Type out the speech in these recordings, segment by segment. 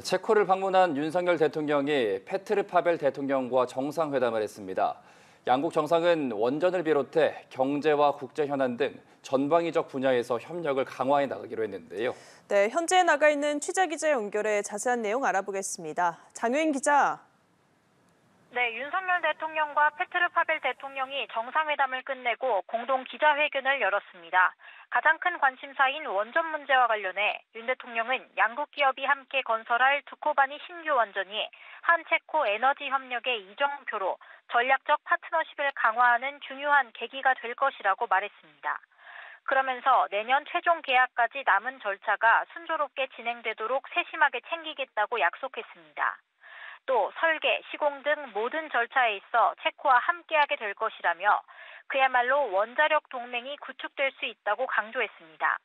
체코를 방문한 윤석열 대통령이 페트르 파벨 대통령과 정상회담을 했습니다. 양국 정상은 원전을 비롯해 경제와 국제 현안 등 전방위적 분야에서 협력을 강화해 나가기로 했는데요. 네, 현지에 나가 있는 취재 기자 연결해 자세한 내용 알아보겠습니다. 장효인 기자. 네, 윤석열 대통령과 페트르 파벨 대통령이 정상회담을 끝내고 공동 기자회견을 열었습니다. 가장 큰 관심사인 원전 문제와 관련해 윤 대통령은 양국 기업이 함께 건설할 두코바니 신규 원전이 한체코 에너지 협력의 이정표로 전략적 파트너십을 강화하는 중요한 계기가 될 것이라고 말했습니다. 그러면서 내년 최종 계약까지 남은 절차가 순조롭게 진행되도록 세심하게 챙기겠다고 약속했습니다. 또 설계, 시공 등 모든 절차에 있어 체코와 함께하게 될 것이라며 그야말로 원자력 동맹이 구축될 수 있다고 강조했습니다.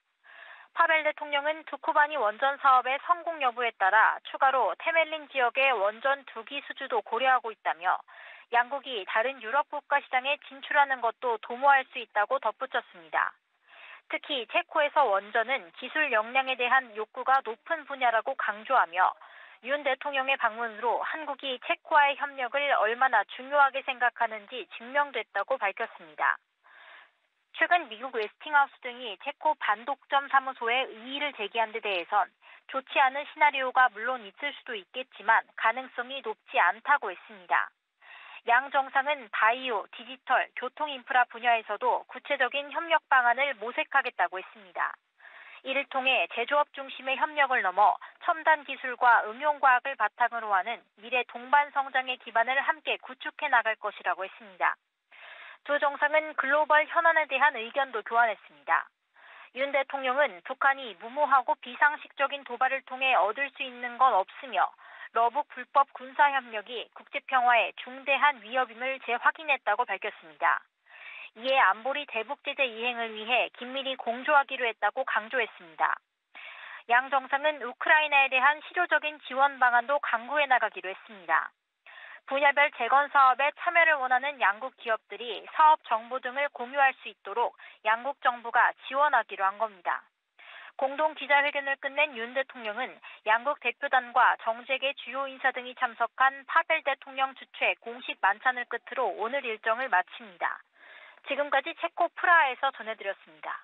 파벨 대통령은 두코바니 원전 사업의 성공 여부에 따라 추가로 테멜린 지역의 원전 2기 수주도 고려하고 있다며 양국이 다른 유럽 국가 시장에 진출하는 것도 도모할 수 있다고 덧붙였습니다. 특히 체코에서 원전은 기술 역량에 대한 욕구가 높은 분야라고 강조하며 윤 대통령의 방문으로 한국이 체코와의 협력을 얼마나 중요하게 생각하는지 증명됐다고 밝혔습니다. 최근 미국 웨스팅하우스 등이 체코 반독점 사무소에 의의를 제기한 데 대해선 좋지 않은 시나리오가 물론 있을 수도 있겠지만 가능성이 높지 않다고 했습니다. 양 정상은 바이오, 디지털, 교통 인프라 분야에서도 구체적인 협력 방안을 모색하겠다고 했습니다. 이를 통해 제조업 중심의 협력을 넘어 첨단 기술과 응용과학을 바탕으로 하는 미래 동반 성장의 기반을 함께 구축해 나갈 것이라고 했습니다. 두 정상은 글로벌 현안에 대한 의견도 교환했습니다. 윤 대통령은 북한이 무모하고 비상식적인 도발을 통해 얻을 수 있는 건 없으며 러북 불법 군사협력이 국제평화에 중대한 위협임을 재확인했다고 밝혔습니다. 이에 안보리 대북제재 이행을 위해 긴밀히 공조하기로 했다고 강조했습니다. 양 정상은 우크라이나에 대한 실효적인 지원 방안도 강구해 나가기로 했습니다. 분야별 재건 사업에 참여를 원하는 양국 기업들이 사업 정보 등을 공유할 수 있도록 양국 정부가 지원하기로 한 겁니다. 공동 기자회견을 끝낸 윤 대통령은 양국 대표단과 정재계 주요 인사 등이 참석한 파벨 대통령 주최 공식 만찬을 끝으로 오늘 일정을 마칩니다. 지금까지 체코 프라하에서 전해드렸습니다.